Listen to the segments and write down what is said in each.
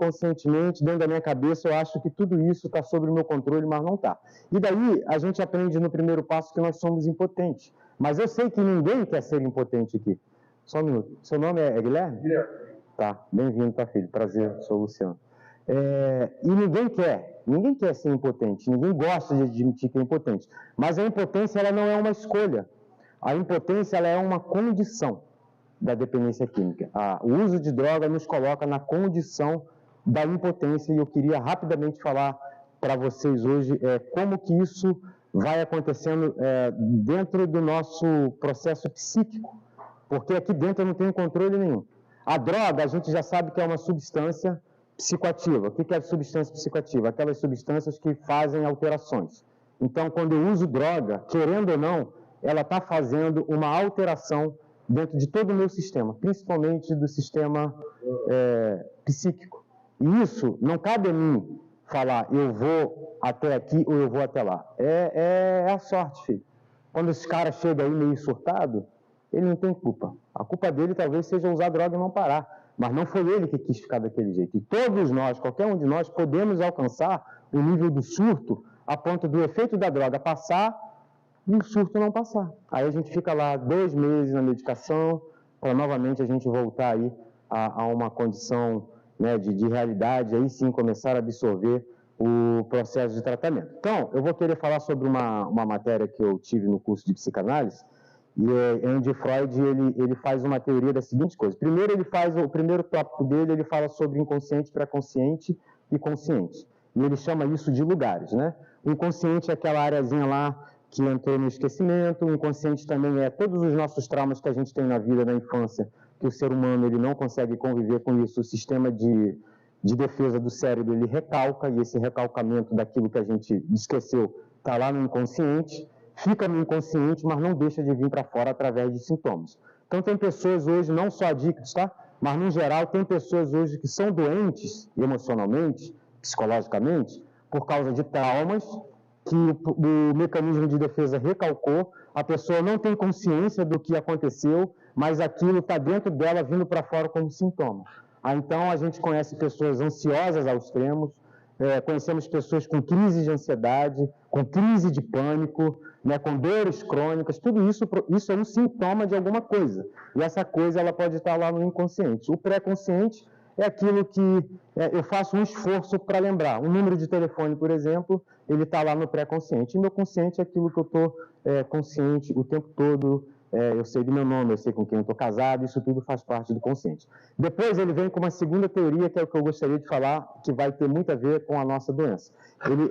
inconscientemente, dentro da minha cabeça, eu acho que tudo isso está sob o meu controle, mas não está. E daí a gente aprende no primeiro passo que nós somos impotentes. Mas eu sei que ninguém quer ser impotente aqui. Só um minuto. Seu nome é Guilherme? Guilherme. Tá, bem-vindo, tá, filho? Prazer, sou o Luciano. E ninguém quer ser impotente, ninguém gosta de admitir que é impotente. Mas a impotência, ela não é uma escolha. A impotência, ela é uma condição da dependência química. O uso de droga nos coloca na condição da impotência, e eu queria rapidamente falar para vocês hoje como que isso vai acontecendo dentro do nosso processo psíquico, porque aqui dentro eu não tenho controle nenhum. A droga, a gente já sabe que é uma substância psicoativa. O que é substância psicoativa? Aquelas substâncias que fazem alterações. Então, quando eu uso droga, querendo ou não, ela está fazendo uma alteração dentro de todo o meu sistema, principalmente do sistema psíquico. E isso não cabe a mim falar, eu vou até aqui ou eu vou até lá. É a sorte, filho. Quando esse cara chega aí meio surtado, ele não tem culpa. A culpa dele talvez seja usar droga e não parar. Mas não foi ele que quis ficar daquele jeito. E todos nós, qualquer um de nós, podemos alcançar o nível do surto a ponto do efeito da droga passar e o surto não passar. Aí a gente fica lá 2 meses na medicação para novamente a gente voltar aí a uma condição, né, de realidade, aí sim começar a absorver o processo de tratamento. Então, eu vou querer falar sobre uma matéria que eu tive no curso de psicanálise, e onde Freud ele faz uma teoria da seguinte coisa. Primeiro, o primeiro tópico dele, ele fala sobre inconsciente, pré-consciente e consciente. E ele chama isso de lugares, né? O inconsciente é aquela areazinha lá que entrou no esquecimento. O inconsciente também é todos os nossos traumas que a gente tem na vida, na infância, que o ser humano ele não consegue conviver com isso. O sistema de defesa do cérebro, ele recalca, e esse recalcamento daquilo que a gente esqueceu está lá no inconsciente. Fica no inconsciente, mas não deixa de vir para fora através de sintomas. Então, tem pessoas hoje, não só adictos, tá? Mas, no geral, tem pessoas hoje que são doentes emocionalmente, psicologicamente, por causa de traumas que o mecanismo de defesa recalcou, a pessoa não tem consciência do que aconteceu, mas aquilo está dentro dela, vindo para fora como sintoma. Então, a gente conhece pessoas ansiosas aos extremos, conhecemos pessoas com crise de ansiedade, com crise de pânico, né, com dores crônicas. Tudo isso é um sintoma de alguma coisa. E essa coisa ela pode estar lá no inconsciente. O pré-consciente é aquilo que eu faço um esforço para lembrar. Um número de telefone, por exemplo, ele está lá no pré-consciente. E meu consciente é aquilo que eu estou consciente o tempo todo. Eu sei do meu nome, eu sei com quem eu estou casado, isso tudo faz parte do consciente. Depois ele vem com uma segunda teoria, que é o que eu gostaria de falar, que vai ter muito a ver com a nossa doença.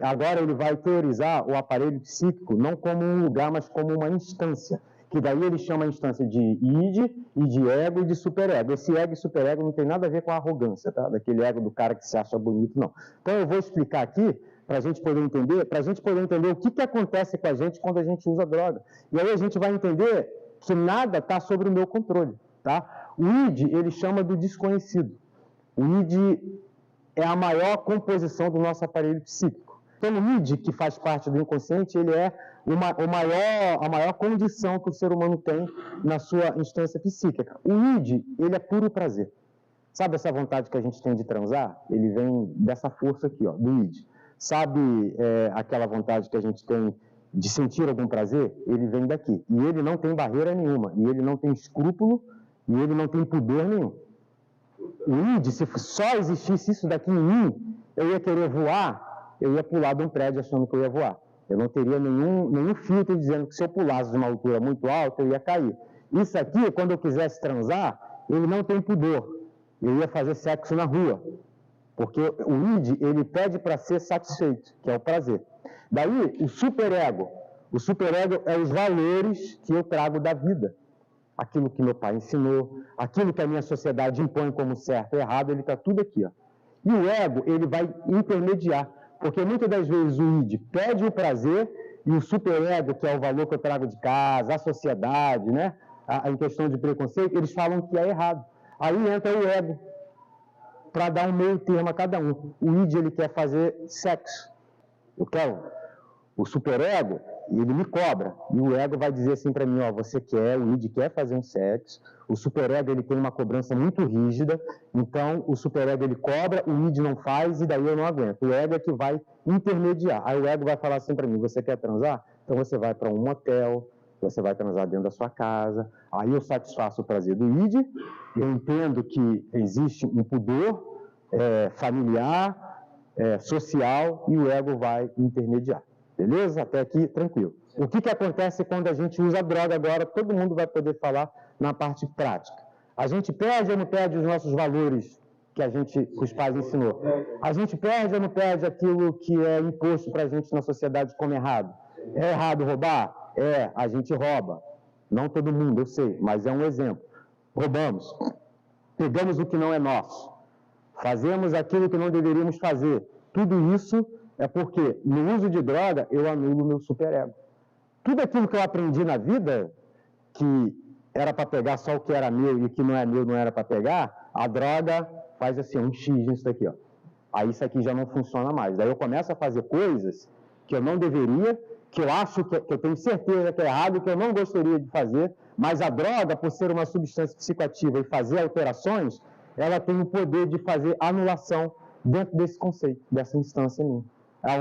Agora ele vai teorizar o aparelho psíquico não como um lugar, mas como uma instância, que daí ele chama a instância de id, e de ego e de superego. Esse ego e superego não tem nada a ver com a arrogância, tá? Daquele ego do cara que se acha bonito, não. Então eu vou explicar aqui, para a gente poder entender o que acontece com a gente quando a gente usa droga. E aí a gente vai entender que nada está sobre o meu controle, tá? O id, ele chama do desconhecido. O id é a maior composição do nosso aparelho psíquico. Então, o id, que faz parte do inconsciente, ele é a maior condição que o ser humano tem na sua instância psíquica. O id, ele é puro prazer. Sabe essa vontade que a gente tem de transar? Ele vem dessa força aqui, ó, do id. Sabe aquela vontade que a gente tem de sentir algum prazer? Ele vem daqui. E ele não tem barreira nenhuma. E ele não tem escrúpulo. E ele não tem pudor nenhum. O id, se só existisse isso daqui em mim, eu ia querer voar, eu ia pular de um prédio achando que eu ia voar. Eu não teria nenhum filtro dizendo que se eu pulasse de uma altura muito alta, eu ia cair. Isso aqui, quando eu quisesse transar, ele não tem pudor. Eu ia fazer sexo na rua. Porque o id, ele pede para ser satisfeito, que é o prazer. Daí, o superego. O superego é os valores que eu trago da vida. Aquilo que meu pai ensinou, aquilo que a minha sociedade impõe como certo e errado, ele está tudo aqui, ó. E o ego, ele vai intermediar, porque muitas das vezes o id pede o prazer e o superego, que é o valor que eu trago de casa, a sociedade, né, em questão de preconceito, eles falam que é errado. Aí entra o ego, para dar um meio termo a cada um. O id, ele quer fazer sexo. Eu quero. O superego ele me cobra. E o ego vai dizer assim para mim, ó, você quer, o id quer fazer um sexo, o superego ele tem uma cobrança muito rígida, então o superego ele cobra, o id não faz e daí eu não aguento. O ego é que vai intermediar. Aí o ego vai falar assim para mim, você quer transar? Então você vai para um motel, você vai transar dentro da sua casa, aí eu satisfaço o prazer do id, eu entendo que existe um pudor familiar, social, e o ego vai intermediar. Beleza? Até aqui, tranquilo. O que acontece quando a gente usa droga agora? Todo mundo vai poder falar na parte prática. A gente perde ou não perde os nossos valores que os pais ensinou? A gente perde ou não perde aquilo que é imposto para a gente na sociedade como errado? É errado roubar? A gente rouba. Não todo mundo, eu sei, mas é um exemplo. Roubamos. Pegamos o que não é nosso. Fazemos aquilo que não deveríamos fazer. Tudo isso é porque, no uso de droga, eu anulo o meu superego. Tudo aquilo que eu aprendi na vida, que era para pegar só o que era meu e o que não é meu não era para pegar, a droga faz assim, um X nisso daqui, ó. Aí isso aqui já não funciona mais. Daí eu começo a fazer coisas que eu não deveria, que eu acho que eu tenho certeza que é errado, que eu não gostaria de fazer, mas a droga, por ser uma substância psicoativa e fazer alterações, ela tem o poder de fazer anulação dentro desse conceito, dessa instância minha.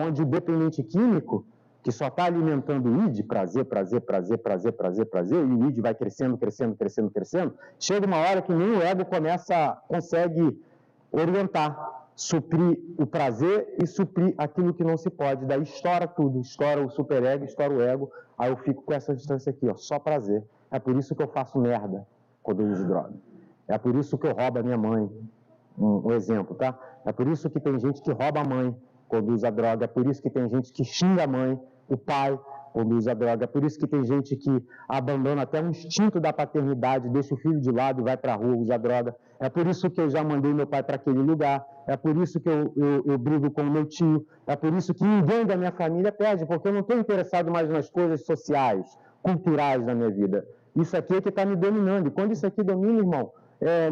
Onde o dependente químico, que só está alimentando o id, prazer, prazer, prazer, prazer, prazer, prazer, e o id vai crescendo, crescendo, crescendo, crescendo, chega uma hora que nem o ego consegue orientar, suprir o prazer e suprir aquilo que não se pode. Daí estoura tudo, estoura o superego, estoura o ego, aí eu fico com essa distância aqui, ó, só prazer. É por isso que eu faço merda quando eu uso droga. É por isso que eu roubo a minha mãe. Um exemplo, tá? É por isso que tem gente que rouba a mãe quando usa droga, é por isso que tem gente que xinga a mãe, o pai, quando usa droga, é por isso que tem gente que abandona até o instinto da paternidade, deixa o filho de lado e vai para a rua, usa droga. É por isso que eu já mandei meu pai para aquele lugar, é por isso que eu brigo com o meu tio, é por isso que ninguém da minha família perde, porque eu não estou interessado mais nas coisas sociais, culturais da minha vida. Isso aqui é que está me dominando, e quando isso aqui domina, irmão,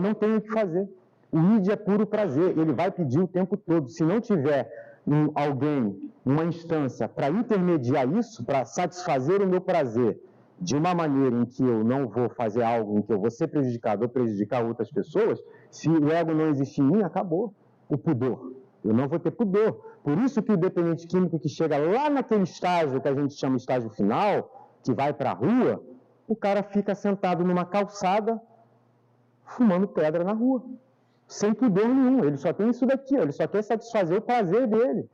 não tem o que fazer. O id é puro prazer, ele vai pedir o tempo todo. Se não tiver alguém, uma instância para intermediar isso, para satisfazer o meu prazer de uma maneira em que eu não vou fazer algo em que eu vou ser prejudicado ou prejudicar outras pessoas, se o ego não existir em mim, acabou o pudor. Eu não vou ter pudor. Por isso que o dependente químico que chega lá naquele estágio que a gente chama de estágio final, que vai para a rua, o cara fica sentado numa calçada fumando pedra na rua. Sem pudor nenhum, ele só tem isso daqui, ele só quer satisfazer o prazer dele.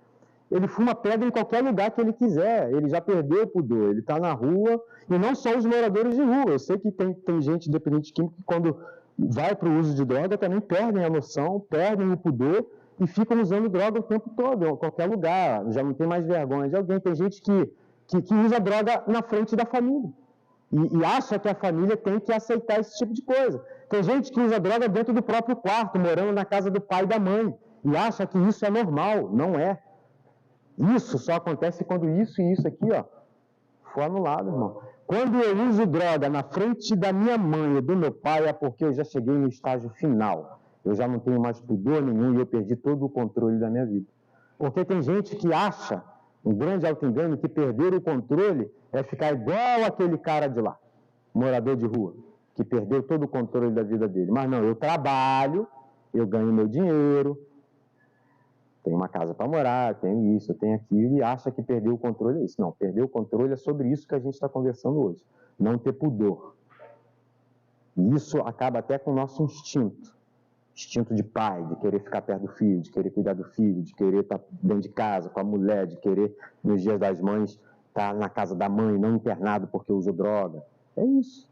Ele fuma pedra em qualquer lugar que ele quiser, ele já perdeu o pudor, ele está na rua, e não só os moradores de rua. Eu sei que tem gente dependente químico que quando vai para o uso de droga também perdem a noção, perdem o pudor e ficam usando droga o tempo todo, em qualquer lugar, já não tem mais vergonha de alguém. Tem gente que usa droga na frente da família e acha que a família tem que aceitar esse tipo de coisa. Tem gente que usa droga dentro do próprio quarto, morando na casa do pai e da mãe, e acha que isso é normal. Não é. Isso só acontece quando isso e isso aqui, ó, for anulado, irmão. Quando eu uso droga na frente da minha mãe e do meu pai, é porque eu já cheguei no estágio final. Eu já não tenho mais pudor nenhum e eu perdi todo o controle da minha vida. Porque tem gente que acha, um grande auto-engano, que perder o controle é ficar igual aquele cara de lá, morador de rua, que perdeu todo o controle da vida dele. Mas não, eu trabalho, eu ganho meu dinheiro, tenho uma casa para morar, tenho isso, tenho aquilo, e acha que perdeu o controle é isso. Não, perder o controle é sobre isso que a gente está conversando hoje. Não ter pudor. E isso acaba até com o nosso instinto. Instinto de pai, de querer ficar perto do filho, de querer cuidar do filho, de querer estar dentro de casa com a mulher, de querer, nos dias das mães, estar na casa da mãe, não internado porque usou droga. É isso.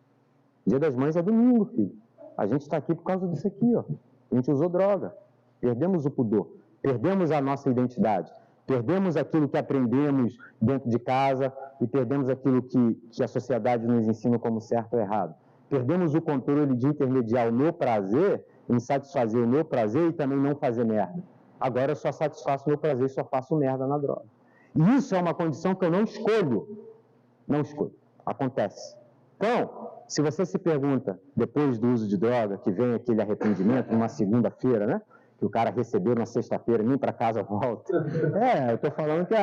Dia das Mães é domingo, filho. A gente está aqui por causa disso aqui, ó. A gente usou droga. Perdemos o pudor. Perdemos a nossa identidade. Perdemos aquilo que aprendemos dentro de casa e perdemos aquilo que a sociedade nos ensina como certo ou errado. Perdemos o controle de intermediar o meu prazer em satisfazer o meu prazer e também não fazer merda. Agora eu só satisfaço o meu prazer e só faço merda na droga. E isso é uma condição que eu não escolho. Não escolho. Acontece. Então, se você se pergunta, depois do uso de droga, que vem aquele arrependimento, numa segunda-feira, né? que o cara recebeu na sexta-feira, nem para casa volta. Eu estou falando que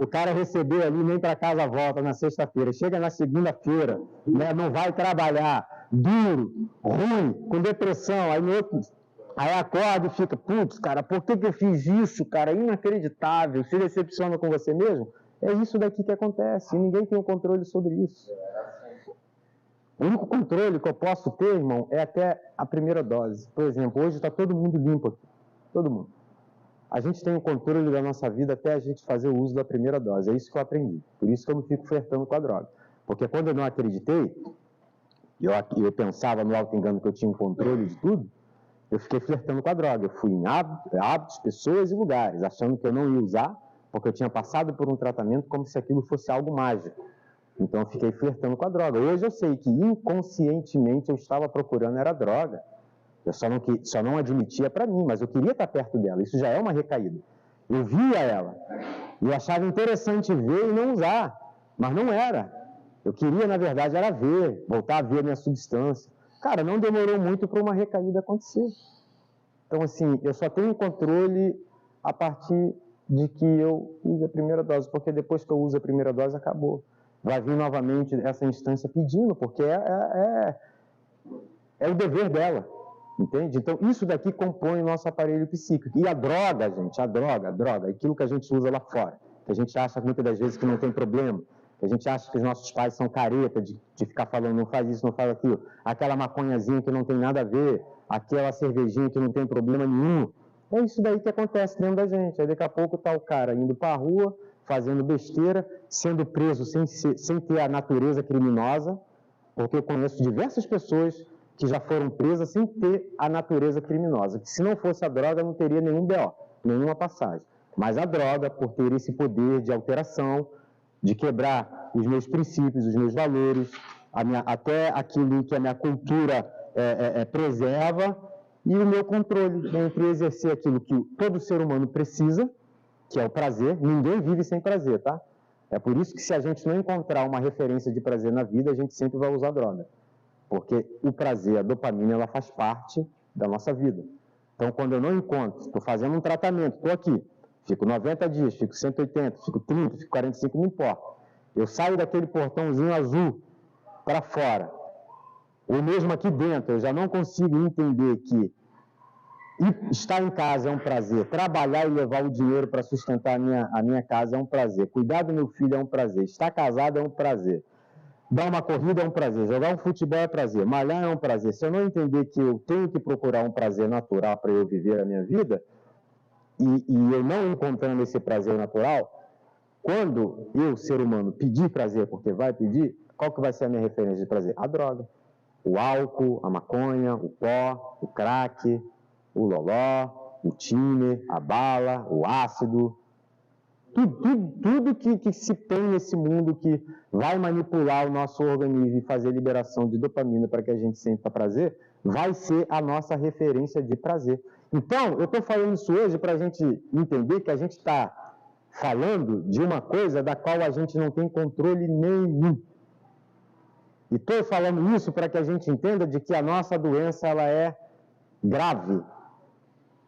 o cara recebeu ali, nem para casa volta na sexta-feira. Chega na segunda-feira, né, não vai trabalhar, duro, ruim, com depressão. Aí acorda e fica, putz, cara, por que eu fiz isso, cara? Inacreditável. Se decepciona com você mesmo? É isso daqui que acontece. E ninguém tem o controle sobre isso. O único controle que eu posso ter, irmão, é até a primeira dose. Por exemplo, hoje está todo mundo limpo aqui. Todo mundo. A gente tem o controle da nossa vida até a gente fazer o uso da primeira dose. É isso que eu aprendi. Por isso que eu não fico flertando com a droga. Porque quando eu não acreditei, eu pensava no auto-engano que eu tinha um controle de tudo, eu fiquei flertando com a droga. Eu fui em hábitos, pessoas e lugares, achando que eu não ia usar, porque eu tinha passado por um tratamento como se aquilo fosse algo mágico. Então eu fiquei flertando com a droga. Hoje eu sei que inconscientemente eu estava procurando era droga. Eu só não admitia para mim, mas eu queria estar perto dela. Isso já é uma recaída. Eu via ela. E eu achava interessante ver e não usar. Mas não era. Eu queria, na verdade, era ver, voltar a ver a minha substância. Cara, não demorou muito para uma recaída acontecer. Então, assim, eu só tenho controle a partir de que eu use a primeira dose. Porque depois que eu uso a primeira dose, acabou. Vai vir novamente essa instância pedindo, porque é o dever dela. Entende? Então, isso daqui compõe o nosso aparelho psíquico. E a droga, gente, a droga, aquilo que a gente usa lá fora, que a gente acha muitas das vezes que não tem problema, que a gente acha que os nossos pais são careta de ficar falando, não faz isso, não faz aquilo, aquela maconhazinha que não tem nada a ver, aquela cervejinha que não tem problema nenhum. É isso daí que acontece dentro da gente. Aí daqui a pouco está o cara indo para a rua, fazendo besteira, sendo preso sem ter a natureza criminosa, porque eu conheço diversas pessoas que já foram presas sem ter a natureza criminosa, que se não fosse a droga não teria nenhum BO, nenhuma passagem. Mas a droga, por ter esse poder de alteração, de quebrar os meus princípios, os meus valores, até aquilo que a minha cultura preserva, e o meu controle entre exercer aquilo que todo ser humano precisa, que é o prazer. Ninguém vive sem prazer, tá? É por isso que se a gente não encontrar uma referência de prazer na vida, a gente sempre vai usar droga. Porque o prazer, a dopamina, ela faz parte da nossa vida. Então, quando eu não encontro, estou fazendo um tratamento, estou aqui, fico 90 dias, fico 180, fico 30, fico 45, não importa. Eu saio daquele portãozinho azul para fora, ou mesmo aqui dentro, eu já não consigo entender que estar em casa é um prazer, trabalhar e levar o dinheiro para sustentar a minha casa é um prazer, cuidar do meu filho é um prazer, estar casado é um prazer. Dar uma corrida é um prazer, jogar um futebol é prazer, malhar é um prazer. Se eu não entender que eu tenho que procurar um prazer natural para eu viver a minha vida, e eu não encontrando esse prazer natural, quando eu, ser humano, pedir prazer, porque vai pedir, qual que vai ser a minha referência de prazer? A droga. O álcool, a maconha, o pó, o crack, o loló, o tiner, a bala, o ácido. Tudo que se tem nesse mundo que vai manipular o nosso organismo e fazer liberação de dopamina para que a gente sinta prazer, vai ser a nossa referência de prazer. Então, eu estou falando isso hoje para a gente entender que a gente está falando de uma coisa da qual a gente não tem controle nenhum. E estou falando isso para que a gente entenda de que a nossa doença ela é grave,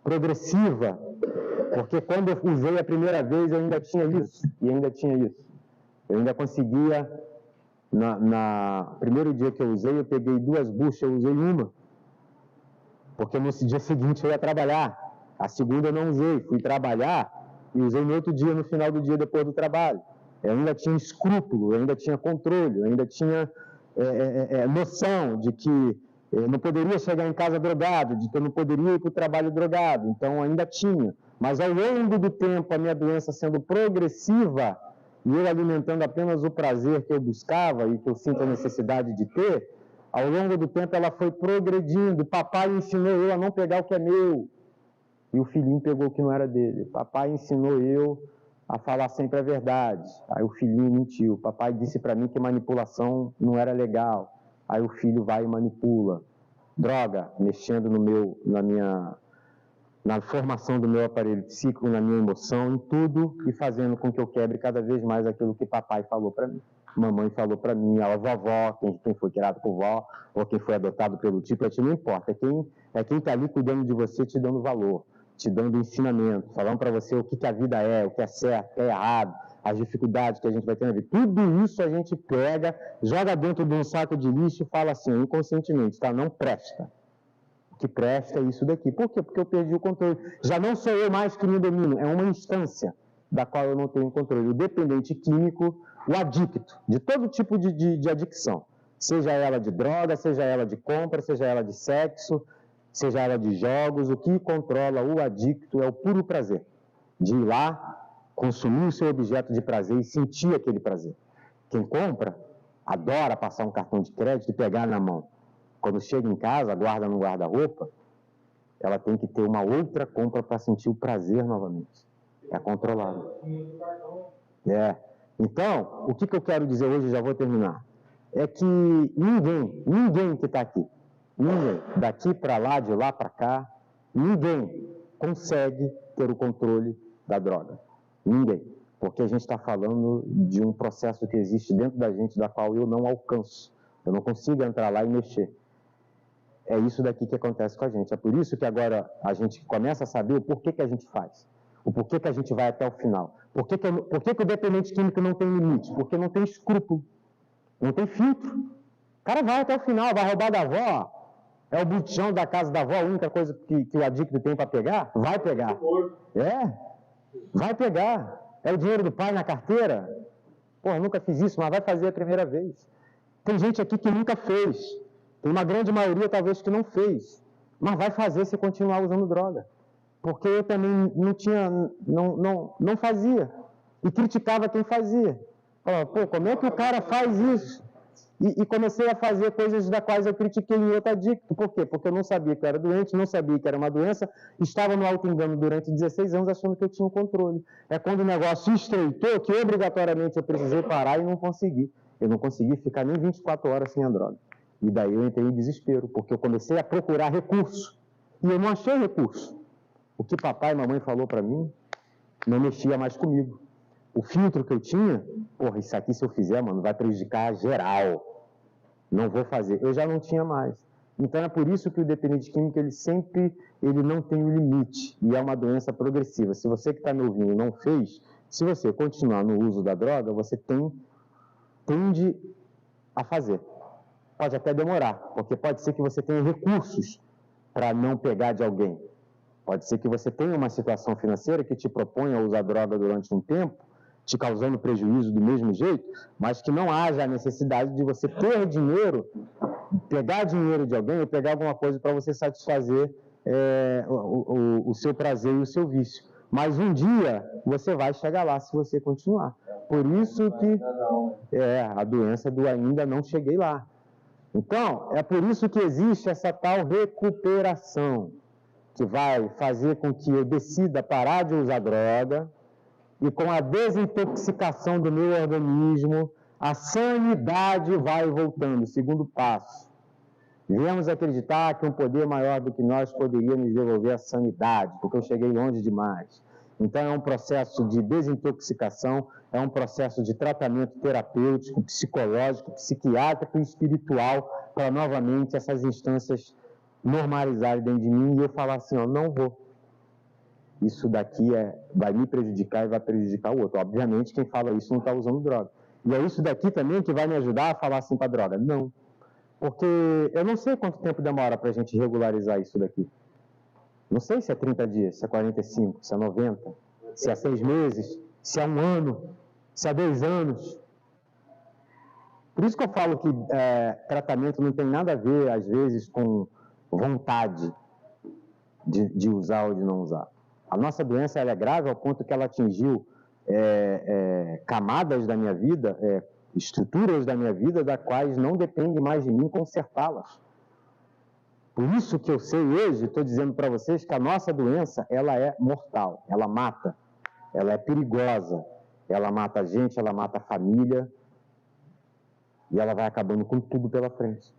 progressiva, porque quando eu usei a primeira vez eu ainda tinha isso, e ainda tinha isso. Eu ainda conseguia, no primeiro dia que eu usei, eu peguei 2 buchas, eu usei uma, porque no dia seguinte eu ia trabalhar. A segunda eu não usei, fui trabalhar e usei no outro dia, no final do dia, depois do trabalho. Eu ainda tinha escrúpulo, eu ainda tinha controle, eu ainda tinha noção de que eu não poderia chegar em casa drogado, de que eu não poderia ir para o trabalho drogado, então ainda tinha. Mas ao longo do tempo, a minha doença sendo progressiva, e eu alimentando apenas o prazer que eu buscava e que eu sinto a necessidade de ter, ao longo do tempo ela foi progredindo. Papai ensinou eu a não pegar o que é meu, e o filhinho pegou o que não era dele. Papai ensinou eu a falar sempre a verdade, aí o filhinho mentiu. Papai disse para mim que manipulação não era legal, aí o filho vai e manipula. Droga, mexendo na formação do meu aparelho psíquico, na minha emoção, em tudo, e fazendo com que eu quebre cada vez mais aquilo que papai falou para mim, mamãe falou para mim, a vovó, quem foi criado por vó, ou quem foi adotado pelo tio, não importa, é quem está ali cuidando de você, te dando valor, te dando ensinamento, falando para você o que a vida é, o que é certo, o que é errado, as dificuldades que a gente vai ter na vida. Tudo isso a gente pega, joga dentro de um saco de lixo e fala assim, inconscientemente, tá? Não presta. O que presta é isso daqui. Por quê? Porque eu perdi o controle. Já não sou eu mais que me domino, é uma instância da qual eu não tenho controle. O dependente químico, o adicto, de todo tipo de adicção. Seja ela de droga, seja ela de compra, seja ela de sexo, seja ela de jogos, o que controla o adicto é o puro prazer. De ir lá, consumir o seu objeto de prazer e sentir aquele prazer. Quem compra, adora passar um cartão de crédito e pegar na mão. Quando chega em casa, guarda no guarda-roupa, ela tem que ter uma outra compra para sentir o prazer novamente. É controlado. Então, o que eu quero dizer hoje, já vou terminar, é que ninguém que está aqui, ninguém, daqui para lá, de lá para cá, ninguém consegue ter o controle da droga. Ninguém. Porque a gente está falando de um processo que existe dentro da gente, da qual eu não alcanço. Eu não consigo entrar lá e mexer. É isso daqui que acontece com a gente. É por isso que agora a gente começa a saber o porquê que a gente faz. O porquê que a gente vai até o final. Por que o dependente químico não tem limite? Porque não tem escrúpulo. Não tem filtro. O cara vai até o final, vai roubar da avó. É o botijão da casa da avó, a única coisa que o adicto tem para pegar? Vai pegar. Vai pegar. É o dinheiro do pai na carteira? Porra, nunca fiz isso, mas vai fazer a primeira vez. Tem gente aqui que nunca fez. Tem uma grande maioria, talvez, que não fez. Mas vai fazer se continuar usando droga. Porque eu também não fazia. E criticava quem fazia. Falava, pô, como é que o cara faz isso? E comecei a fazer coisas das quais eu critiquei em outro adicto. Por quê? Porque eu não sabia que eu era doente, não sabia que era uma doença, estava no auto-engano durante 16 anos achando que eu tinha o controle. É quando o negócio estreitou que obrigatoriamente eu precisei parar e não consegui. Eu não consegui ficar nem 24 horas sem a droga. E daí eu entrei em desespero, porque eu comecei a procurar recurso. E eu não achei recurso. O que papai e mamãe falou para mim não mexia mais comigo. O filtro que eu tinha, porra, isso aqui se eu fizer, mano, vai prejudicar geral. Não vou fazer. Eu já não tinha mais. Então é por isso que o dependente químico, ele não tem um limite. E é uma doença progressiva. Se você que está me ouvindo não fez, se você continuar no uso da droga, você tende a fazer. Pode até demorar, porque pode ser que você tenha recursos para não pegar de alguém. Pode ser que você tenha uma situação financeira que te propõe a usar droga durante um tempo, te causando prejuízo do mesmo jeito, mas que não haja a necessidade de você ter dinheiro, pegar dinheiro de alguém ou pegar alguma coisa para você satisfazer o seu prazer e o seu vício. Mas um dia você vai chegar lá se você continuar. Por isso que a doença do ainda não cheguei lá. Então, é por isso que existe essa tal recuperação, que vai fazer com que eu decida parar de usar droga, e com a desintoxicação do meu organismo, a sanidade vai voltando. Segundo passo. Viemos acreditar que um poder maior do que nós poderia nos devolver a sanidade, porque eu cheguei longe demais. Então é um processo de desintoxicação, é um processo de tratamento terapêutico, psicológico, psiquiátrico e espiritual, para novamente essas instâncias normalizarem dentro de mim e eu falar assim, ó, não vou. Isso daqui vai me prejudicar e vai prejudicar o outro. Obviamente, quem fala isso não está usando droga. E é isso daqui também que vai me ajudar a falar assim para a droga. Não. Porque eu não sei quanto tempo demora para a gente regularizar isso daqui. Não sei se é 30 dias, se é 45, se é 90, se é 6 meses, se é 1 ano, se é 2 anos. Por isso que eu falo que tratamento não tem nada a ver, às vezes, com vontade de usar ou de não usar. A nossa doença ela é grave ao ponto que ela atingiu camadas da minha vida, estruturas da minha vida, das quais não depende mais de mim consertá-las. Por isso que eu sei hoje, estou dizendo para vocês que a nossa doença ela é mortal, ela mata, ela é perigosa, ela mata a gente, ela mata a família e ela vai acabando com tudo pela frente.